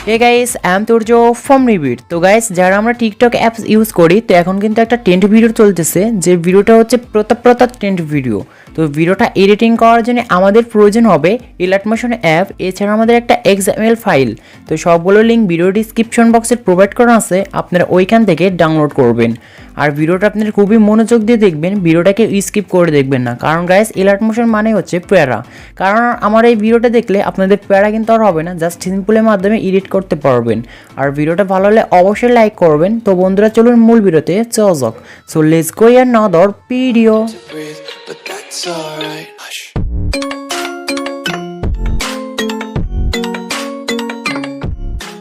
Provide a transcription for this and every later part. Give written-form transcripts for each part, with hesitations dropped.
Hey guys I am Turya from রিভিট। তো guys যারা আমরা টিকটক অ্যাপস ইউজ করি তো এখন কিন্তু একটা ট্রেন্ড ভিডিও চলতেছে, যে ভিডিওটা হচ্ছে প্রতাপ ট্রেন্ড ভিডিও। তো ভিডিওটা এডিটিং করার জন্য আমাদের প্রয়োজন হবে ইলাস্ট্রেশন অ্যাপ, এছাড়া আমাদের একটা এক্সএমএল ফাইল। তো সবগুলো লিঙ্ক ভিডিও ডিসক্রিপশন বক্সে প্রোভাইড করা আছে, আপনারা ওইখান থেকে ডাউনলোড করবেন। আর ভিডিওটা আপনারা খুবই মনোযোগ দিয়ে দেখবেন, ভিডিওটাকে স্কিপ করে দেখবেন না, কারণ গাইস ইলাস্ট্রেশন মানে হচ্ছে প্যারা। কারণ আমার এই ভিডিওটা দেখলে আপনাদের প্যারা কিন্তু আর হবে না, জাস্ট সিম্পলের মাধ্যমে এডিট করতে পারবেন। আর ভিডিওটা ভালো হলে অবশ্যই লাইক করবেন। তো বন্ধুরা চলুন মূল ভিডিওতে চলে যাক। So let's go another video.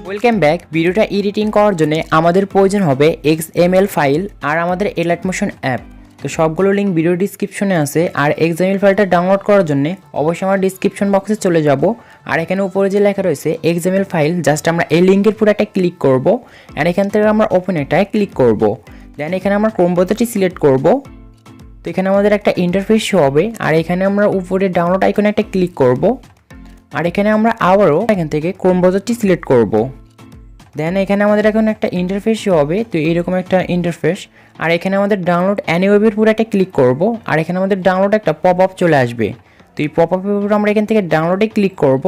Welcome back. ভিডিওটা এডিটিং করার জন্য আমাদের প্রয়োজন হবে এক্সএমএল ফাইল আর আমাদের ইলাস্ট্রেশন অ্যাপ। তো সবগুলো লিঙ্ক ভিডিও ডিসক্রিপশনে আছে। আর এক্সএমএল ফাইলটা ডাউনলোড করার জন্য অবশ্যই আমরা ডিসক্রিপশন বক্সে চলে যাব। আর এখানে উপরে যে লেখা রয়েছে এক্সএমএল ফাইল, জাস্ট আমরা এই লিঙ্কের পুরো একটা ক্লিক করব। আর এখান থেকে আমরা ওপেন একটা ক্লিক করব। দেন এখানে আমরা ক্রোম ব্রাউজারটি সিলেক্ট করব। তো এখানে আমাদের একটা ইন্টারফেস শো হবে। আর এখানে আমরা উপরে ডাউনলোড আইকনে একটা ক্লিক করব। আর এখানে আমরা আবারও এখান থেকে ক্রোম ব্রাউজারটি সিলেক্ট করব। দেন এখানে আমাদের এখন একটা ইন্টারফেস হবে। তো এইরকম একটা ইন্টারফেস। আর এখানে আমাদের ডাউনলোড অ্যানিওয়েবের পুরো একটা ক্লিক করব। আর এখানে আমাদের ডাউনলোড একটা পপ আপ চলে আসবে। তো এই পপ আপের উপর আমরা এখান থেকে ডাউনলোডে ক্লিক করব।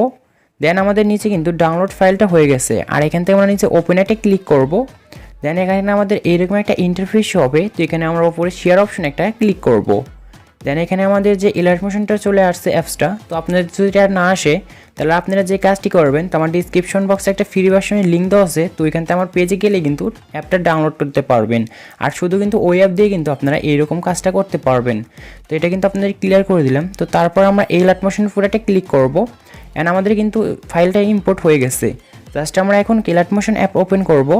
দেন আমাদের নিচে কিন্তু ডাউনলোড ফাইলটা হয়ে গেছে। আর এখান থেকে আমরা নিচে ওপেন একটা ক্লিক করব। দেন এখানে আমাদের এইরকম একটা ইন্টারফেস হবে। তো এখানে আমরা উপরে শেয়ার অপশন একটা ক্লিক করব। দেন এখানে আমাদের যে ইলাস্ট্রেশনটা চলে আসছে অ্যাপসটা। তো আপনাদের যদি এটা না আসে তাহলে আপনারা যে কাজটি করবেন, তো আমার ডিসক্রিপশন বক্সে একটা ফ্রি ভার্সনের লিঙ্ক দেওয়া আছে। তো ওইখান থেকে আমার পেজে গেলে কিন্তু অ্যাপটা ডাউনলোড করতে পারবেন। আর শুধু কিন্তু ওই অ্যাপ দিয়ে কিন্তু আপনারা এইরকম কাজটা করতে পারবেন। তো এটা কিন্তু আপনাদের ক্লিয়ার করে দিলাম। তো তারপর আমরা এই ইলাস্ট্রেশন পুরোটা ক্লিক করব। অ্যান্ড আমাদের কিন্তু ফাইলটা ইম্পোর্ট হয়ে গেছে। জাস্ট আমরা এখন ইলাস্ট্রেশন অ্যাপ ওপেন করব।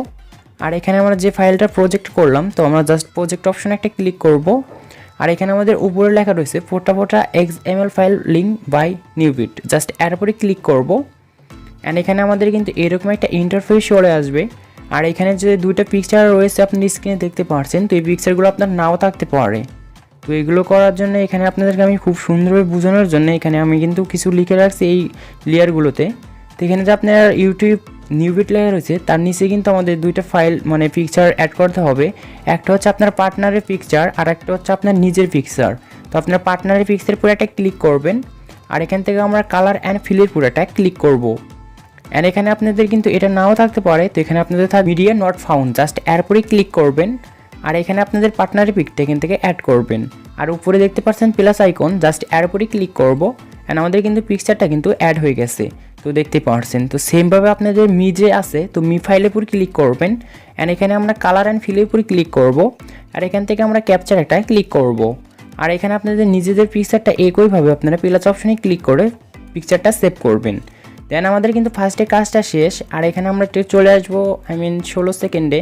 আর এখানে আমরা যে ফাইলটা প্রজেক্ট করলাম, তো আমরা জাস্ট প্রজেক্ট অপশনে একটা ক্লিক করব। আর এখানে আমাদের উপরে লেখা রয়েছে ফোটা এক্সএমএল ফাইল লিঙ্ক বাই নিউবিট, জাস্ট এর উপরে ক্লিক করব। অ্যান্ড এখানে আমাদের কিন্তু এরকম একটা ইন্টারফেস চলে আসবে। আর এখানে যে দুইটা পিকচার রয়েছে আপনি স্ক্রিনে দেখতে পাচ্ছেন, তো এই পিকচারগুলো আপনার নাও থাকতে পারে। তো এগুলো করার জন্য এখানে আপনাদেরকে আমি খুব সুন্দরভাবে বোঝানোর জন্য এখানে আমি কিন্তু কিছু লিখে রাখছি এই লেয়ারগুলোতে। তো এখানে যে আপনার ইউটিউব নিউবিট লেয়ার রয়েছে তার নিচে কিন্তু আমাদের দুইটা ফাইল মানে পিকচার অ্যাড করতে হবে। একটা হচ্ছে আপনার পার্টনারের পিকচার, আর একটা হচ্ছে আপনার নিজের পিকচার। তো আপনার পার্টনারের পিকচার পুরোটা ক্লিক করবেন। আর এখান থেকে আমরা কালার অ্যান্ড ফিলের পুরোটা ক্লিক করব। অ্যান্ড এখানে আপনাদের কিন্তু এটা নাও থাকতে পারে। তো এখানে আপনাদের মিডিয়া নট ফাউন্ড, জাস্ট এরপরে ক্লিক করবেন। আর এখানে আপনাদের পার্টনারের পিকটা এখান থেকে অ্যাড করবেন। আর উপরে দেখতে পাচ্ছেন প্লাস আইকন, জাস্ট এরপরে ক্লিক করব। অ্যান্ড আমাদের কিন্তু পিকচারটা কিন্তু অ্যাড হয়ে গেছে, তো দেখতে পাচ্ছেন। তো সেমভাবে আপনাদের মি যে আছে, তো মি ফাইলের উপর ক্লিক করবেন। অ্যান্ড এখানে আমরা কালার অ্যান্ড ফিলের উপর ক্লিক করব। আর এখান থেকে আমরা ক্যাপচার একটা ক্লিক করব। আর এখানে আপনাদের নিজেদের পিকচারটা একইভাবে আপনারা প্লাস অপশনে ক্লিক করে পিকচারটা সেভ করবেন। দেন আমাদের কিন্তু ফার্স্টে কাজটা শেষ। আর এখানে আমরা চলে আসবো 16 সেকেন্ডে।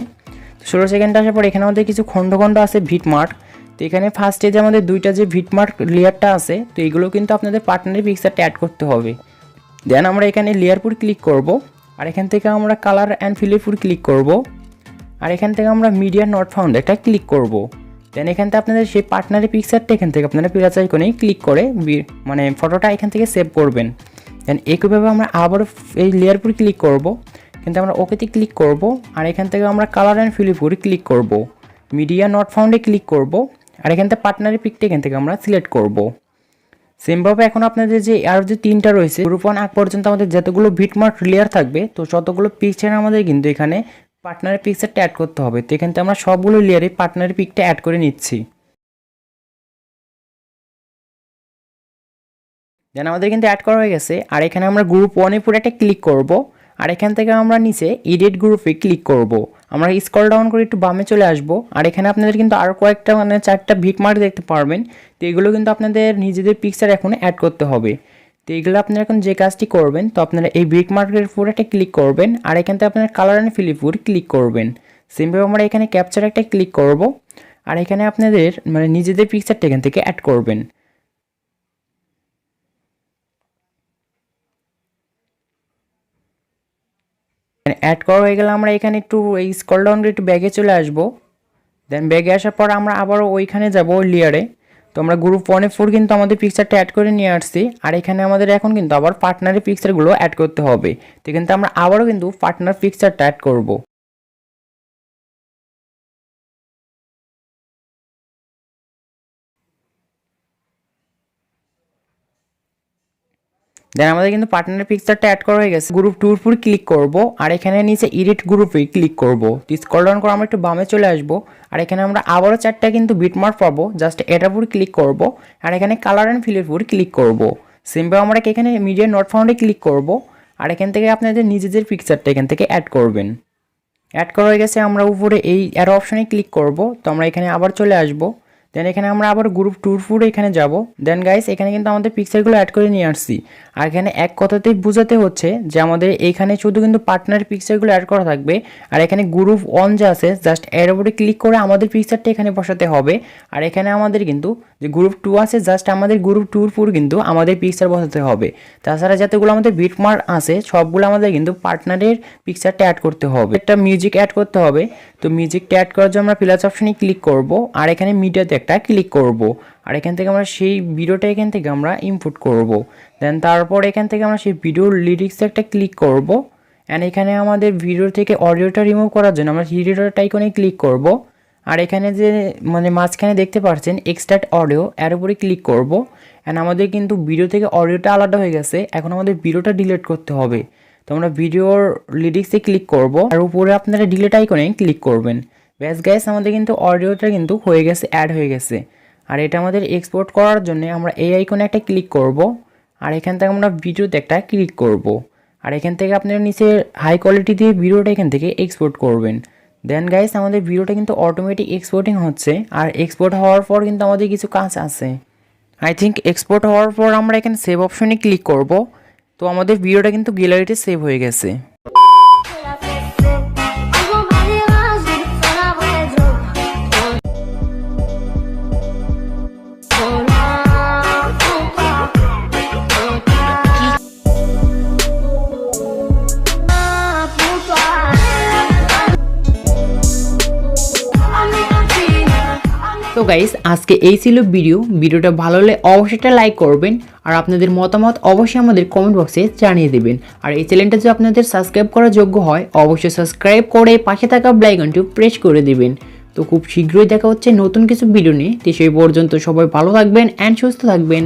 তো 16 সেকেন্ড আসার পর এখানে আমাদের কিছু খণ্ড আছে ভিটমার্ক। তো এখানে ফার্স্টে যে আমাদের দুইটা যে ভিটমার্ক লেয়ারটা আছে, তো এগুলো কিন্তু আপনাদের পার্টনারের পিকচারটা অ্যাড করতে হবে। দেন আমরা এখানে লেয়ার পুর ক্লিক করব। আর এখান থেকে আমরা কালার অ্যান্ড ফিলের পুর ক্লিক করব। আর এখান থেকে আমরা মিডিয়া নট ফাউন্ড একটা ক্লিক করব। দেন এখান থেকে আপনাদের সেই পার্টনারের পিকচারটা এখান থেকে আপনারা প্লাস আইকনে ক্লিক করে মানে ফটোটা এখান থেকে সেভ করবেন। দেন একইভাবে আমরা আবার এই লেয়ার পুর ক্লিক করব, কিন্তু আমরা ওকেতে ক্লিক করব। আর এখান থেকে আমরা কালার অ্যান্ড ফিলের পুর ক্লিক করব, মিডিয়া নট ফাউন্ডে ক্লিক করব। আর এখান থেকে পার্টনারের পিকটা এখান থেকে আমরা সিলেক্ট করব। সেমভাবে এখন আপনাদের যে আরও যে তিনটা রয়েছে গ্রুপ 1 আগ পর্যন্ত আমাদের যতগুলো ভিটমার্ক লেয়ার থাকবে, তো যতগুলো পিকচার আমাদের কিন্তু এখানে পার্টনারের পিকচারটা অ্যাড করতে হবে। তো এখান থেকে আমরা সবগুলো লেয়ারে পার্টনারের পিকটা অ্যাড করে নিচ্ছি। দেন আমাদের কিন্তু অ্যাড করা হয়ে গেছে। আর এখানে আমরা গ্রুপ 1 এর পুরো একটা ক্লিক করব। আর এখান থেকে আমরা নিচে এডিট গ্রুপে ক্লিক করব। আমরা স্ক্রল ডাউন করে একটু বামে চলে আসব। আর এখানে আপনাদের কিন্তু আরও কয়েকটা মানে 4টা ভিটমার্ক দেখতে পারবেন। তো এগুলো কিন্তু আপনাদের নিজেদের পিকচার এখন অ্যাড করতে হবে। তো এইগুলো আপনারা এখন যে কাজটি করবেন, তো আপনারা এই ভিটমার্কের উপর একটা ক্লিক করবেন। আর এখান থেকে আপনারা কালার অ্যান্ড ফিল উপর ক্লিক করবেন। সিম্পলি আমরা এখানে ক্যাপচার একটা ক্লিক করব। আর এখানে আপনাদের মানে নিজেদের পিকচারটা এখান থেকে অ্যাড করবেন। অ্যাড করা হয়ে গেলে আমরা এখানে একটু এই স্ক্রল ডাউন করে একটু ব্যাগে চলে আসব। দেন ব্যাগে আসার পর আমরা আবারও ওইখানে যাব লেয়ারে। তো আমরা গ্রুপ 1-4 কিন্তু আমাদের পিকচারটা অ্যাড করে নিয়ে আসছি, আর এখানে আমাদের এখন কিন্তু আবার পার্টনারের পিকচারগুলো অ্যাড করতে হবে। তো কিন্তু আমরা আবারও কিন্তু পার্টনার পিকচারটা অ্যাড করব। দেন আমাদের কিন্তু পার্টনার পিকচারটা অ্যাড করা হয়ে গেছে। গ্রুপ 2 উপর ক্লিক করব, আর এখানে নিচে এডিট গ্রুপে ক্লিক করব। তো স্ক্রল ডাউন করে আমরা একটু বামে চলে আসব, আর এখানে আমরা আবারও 4টা কিন্তু বিটমার্ক পাবো। জাস্ট এটার উপর ক্লিক করব, আর এখানে কালার অ্যান্ড ফিলের উপর ক্লিক করব। সিম্পল আমরা এখানে মিডিয়া নট ফাউন্ডে ক্লিক করব, আর এখান থেকে আপনাদের নিজেদের পিকচারটা এখান থেকে অ্যাড করবেন। অ্যাড করা হয়ে গেছে, আমরা উপরে এই অ্যারো অপশনে ক্লিক করব। তো আমরা এখানে আবার চলে আসব, দেন এখানে আমরা আবার গ্রুপ 2 এখানে যাব। দেন গাইস এখানে কিন্তু আমাদের পিকচারগুলো অ্যাড করে নিয়ে আসছি, আর এখানে এক কথাতেই বোঝাতে হচ্ছে যে আমাদের এখানে শুধু কিন্তু পার্টনার পিকচারগুলো অ্যাড করা থাকবে, আর এখানে গ্রুপ 1 যে আছে জাস্ট এর উপরে ক্লিক করে আমাদের পিকচারটা এখানে বসাতে হবে। আর এখানে আমাদের কিন্তু যে গ্রুপ 2 আছে জাস্ট আমাদের গ্রুপ 2 উপর কিন্তু আমাদের পিকচার বসাতে হবে। তাছাড়া যতগুলো আমাদের বিটমার্ক আছে সবগুলো আমাদের কিন্তু পার্টনারের পিকচারটা অ্যাড করতে হবে। একটা মিউজিক অ্যাড করতে হবে। তো মিউজিকটা অ্যাড করার জন্য আমরা প্লাস অপশনে ক্লিক করব, আর এখানে মিডিয়াতে একটা ক্লিক করব, আর এখান থেকে আমরা সেই ভিডিওটা এখান থেকে আমরা ইনপুট করব। দেন তারপর এখান থেকে আমরা সেই ভিডিওর লিরিক্সে একটা ক্লিক করব, অ্যান্ড এখানে আমাদের ভিডিও থেকে অডিওটা রিমুভ করার জন্য আমরা ভিডিওটা আইকনে ক্লিক করব, আর এখানে যে মাঝখানে দেখতে পাচ্ছেন এক্সট্রাক্ট অডিও এর উপরে ক্লিক করব। অ্যান্ড আমাদের কিন্তু ভিডিও থেকে অডিওটা আলাদা হয়ে গেছে, এখন আমাদের ভিডিওটা ডিলিট করতে হবে। তো আমরা ভিডিওর লিরিক্সে ক্লিক করব, আর উপরে আপনারা ডিলিট আইকনে ক্লিক করবেন। ব্যাস গাইস আমাদের কিন্তু অডিওটা কিন্তু হয়ে গেছে, অ্যাড হয়ে গেছে। আর এটা আমাদের এক্সপোর্ট করার জন্য আমরা এই আইকনে একটা ক্লিক করব, আর এখান থেকে আমরা ভিডিওতে একটা ক্লিক করব, আর এখান থেকে আপনারা নিচে হাই কোয়ালিটি দিয়ে ভিডিওটা এখান থেকে এক্সপোর্ট করবেন। দেন গাইস আমাদের ভিডিওটা কিন্তু অটোমেটিক এক্সপোর্টিং হচ্ছে, আর এক্সপোর্ট হওয়ার পর কিন্তু আমাদের কিছু কাজ আছে। আই থিঙ্ক এক্সপোর্ট হওয়ার পর আমরা এখানে সেভ অপশনে ক্লিক করব। তো আমাদের ভিডিওটা কিন্তু গ্যালারিতে সেভ হয়ে গেছে। তো গাইস আজকে এই ছিল ভিডিওটা ভালো হলে অবশ্যই একটা লাইক করবেন, আর আপনাদের মতামত অবশ্যই আমাদের কমেন্ট বক্সে জানিয়ে দেবেন। আর এই চ্যানেলটা যদি আপনাদের সাবস্ক্রাইব করার যোগ্য হয় অবশ্যই সাবস্ক্রাইব করে পাশে থাকা বেল আইকনটি প্রেস করে দিবেন। তো খুব শীঘ্রই দেখা হচ্ছে নতুন কিছু ভিডিও নিয়ে। তো সেই পর্যন্ত সবাই ভালো থাকবেন অ্যান্ড সুস্থ থাকবেন।